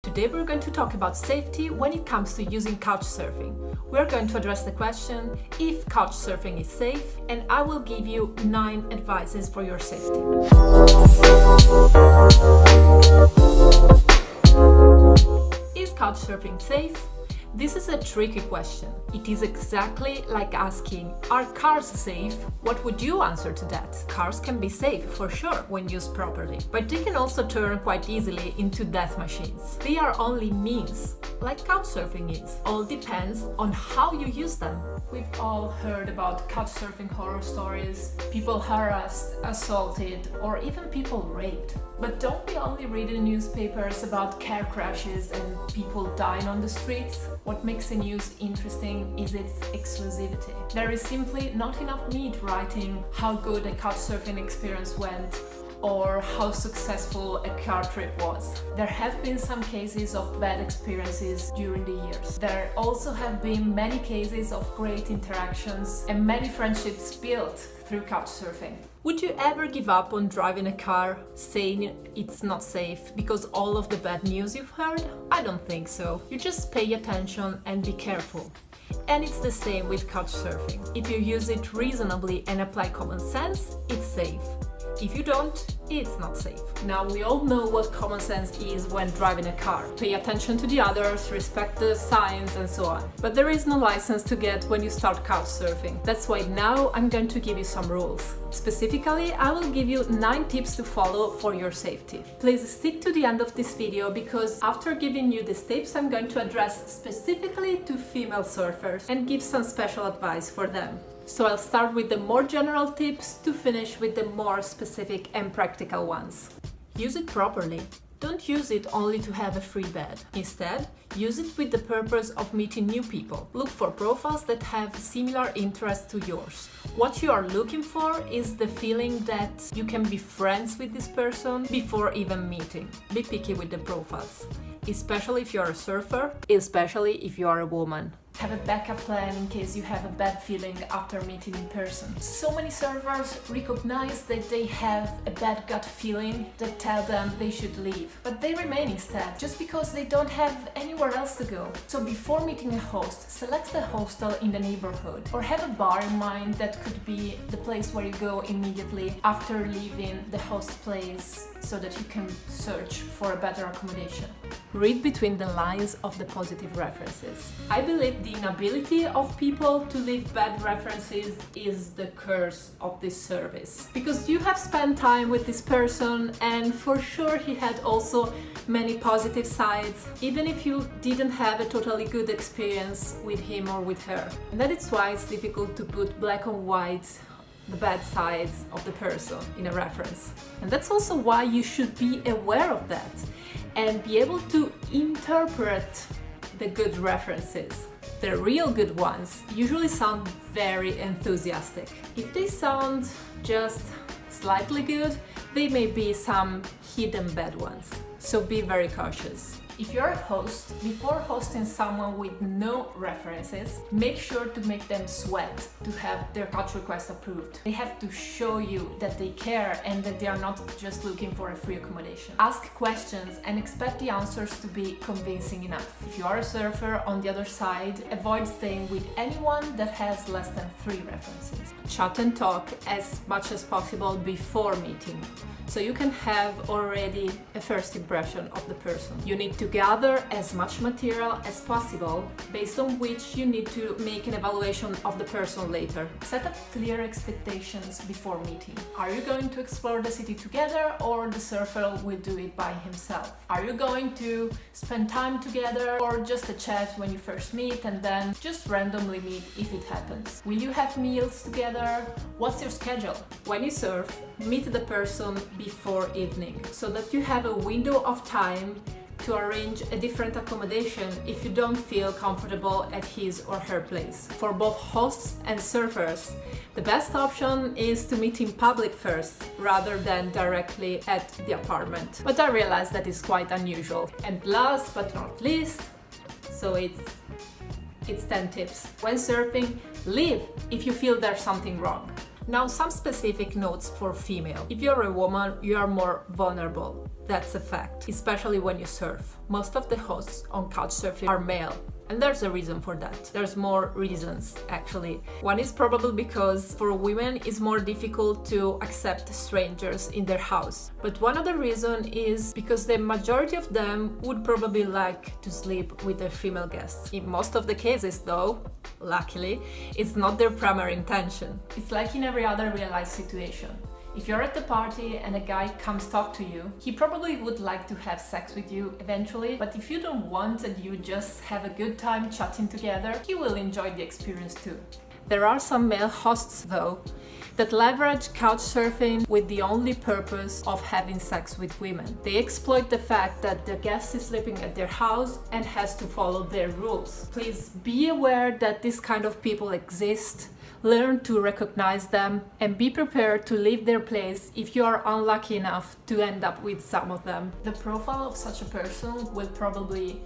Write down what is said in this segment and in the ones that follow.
Today we're going to talk about safety when it comes to using couchsurfing. We're going to address the question if couchsurfing is safe, and I will give you 9 advices for your safety. Is couchsurfing safe? This is a tricky question. It is exactly like asking, are cars safe? What would you answer to that? Cars can be safe, for sure, when used properly, but they can also turn quite easily into death machines. They are only means, like couchsurfing is. All depends on how you use them. We've all heard about couchsurfing horror stories, people harassed, assaulted, or even people raped. But don't we only read in newspapers about car crashes and people dying on the streets? What makes the news interesting is its exclusivity. There is simply not enough meat writing how good a couchsurfing experience went or how successful a car trip was. There have been some cases of bad experiences during the years. There also have been many cases of great interactions and many friendships built through couchsurfing. Would you ever give up on driving a car saying it's not safe because all of the bad news you've heard? I don't think so. You just pay attention and be careful. And it's the same with couchsurfing. If you use it reasonably and apply common sense, it's safe. If you don't, it's not safe. Now, we all know what common sense is when driving a car. Pay attention to the others, respect the signs, and so on. But there is no license to get when you start couchsurfing. That's why now I'm going to give you some rules. Specifically, I will give you 9 tips to follow for your safety. Please stick to the end of this video because after giving you these tips, I'm going to address specifically to female surfers and give some special advice for them. So I'll start with the more general tips to finish with the more specific and practical ones. Use it properly. Don't use it only to have a free bed. Instead, use it with the purpose of meeting new people. Look for profiles that have similar interests to yours. What you are looking for is the feeling that you can be friends with this person before even meeting. Be picky with the profiles, especially if you're a surfer, especially if you are a woman. Have a backup plan in case you have a bad feeling after meeting in person. So many surfers recognize that they have a bad gut feeling that tell them they should leave, but they remain instead, just because they don't have anywhere else to go. So before meeting a host, select a hostel in the neighborhood, or have a bar in mind that could be the place where you go immediately after leaving the host place, so that you can search for a better accommodation. Read between the lines of the positive references. I believe the inability of people to leave bad references is the curse of this service. Because you have spent time with this person and for sure he had also many positive sides, even if you didn't have a totally good experience with him or with her. And that is why it's difficult to put black on white the bad sides of the person in a reference. And that's also why you should be aware of that and be able to interpret the good references. The real good ones usually sound very enthusiastic. If they sound just slightly good, they may be some hidden bad ones. So be very cautious. If you're a host, before hosting someone with no references, make sure to make them sweat to have their couch request approved. They have to show you that they care and that they are not just looking for a free accommodation. Ask questions and expect the answers to be convincing enough. If you are a surfer, on the other side, avoid staying with anyone that has less than 3 references. Chat and talk as much as possible before meeting, so you can have already a first impression of the person. You need to gather as much material as possible, based on which you need to make an evaluation of the person later. Set up clear expectations before meeting. Are you going to explore the city together, or the surfer will do it by himself? Are you going to spend time together, or just a chat when you first meet and then just randomly meet if it happens? Will you have meals together? What's your schedule? When you surf, meet the person before evening, so that you have a window of time to arrange a different accommodation if you don't feel comfortable at his or her place. For both hosts and surfers, the best option is to meet in public first, rather than directly at the apartment. But I realize that is quite unusual. And last but not least, so it's 10 tips. When surfing, leave if you feel there's something wrong. Now, some specific notes for female. If you're a woman, you are more vulnerable. That's a fact, especially when you surf. Most of the hosts on Couchsurfing are male. And there's a reason for that. There's more reasons, actually. One is probably because for women it's more difficult to accept strangers in their house. But one other reason is because the majority of them would probably like to sleep with their female guests. In most of the cases, though, luckily, it's not their primary intention. It's like in every other real-life situation. If you're at the party and a guy comes talk to you, he probably would like to have sex with you eventually, but if you don't want and you just have a good time chatting together, he will enjoy the experience too. There are some male hosts, though, that leverage couchsurfing with the only purpose of having sex with women. They exploit the fact that the guest is sleeping at their house and has to follow their rules. Please be aware that this kind of people exist. Learn to recognize them and be prepared to leave their place if you are unlucky enough to end up with some of them. The profile of such a person will probably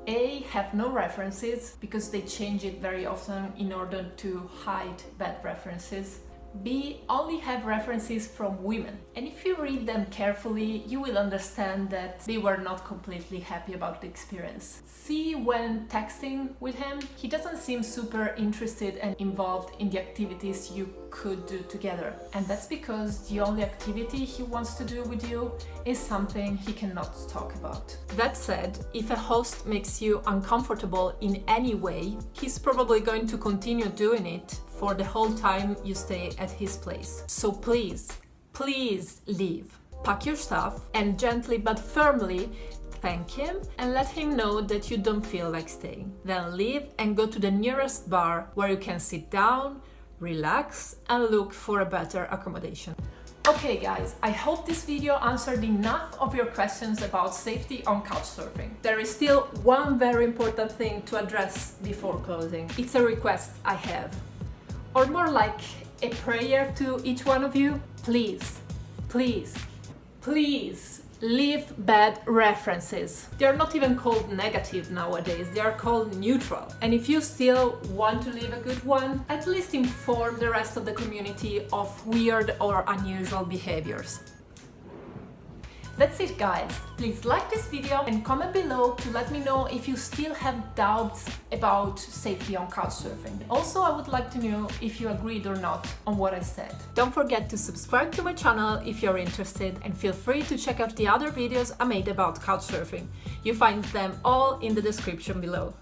A, have no references because they change it very often in order to hide bad references. B, only have references from women. And if you read them carefully, you will understand that they were not completely happy about the experience. C, when texting with him, he doesn't seem super interested and involved in the activities you could do together. And that's because the only activity he wants to do with you is something he cannot talk about. That said, if a host makes you uncomfortable in any way, he's probably going to continue doing it for the whole time you stay at his place. So please leave. Pack your stuff and gently but firmly thank him and let him know that you don't feel like staying. Then leave and go to the nearest bar where you can sit down, relax, and look for a better accommodation. Okay guys, I hope this video answered enough of your questions about safety on couchsurfing. There is still one very important thing to address before closing. It's a request I have. Or more like a prayer to each one of you. Please leave bad references. They are not even called negative nowadays, they are called neutral. And if you still want to leave a good one, at least inform the rest of the community of weird or unusual behaviors. That's it guys, please like this video and comment below to let me know if you still have doubts about safety on couchsurfing. Also, I would like to know if you agreed or not on what I said. Don't forget to subscribe to my channel if you're interested and feel free to check out the other videos I made about couchsurfing. You find them all in the description below.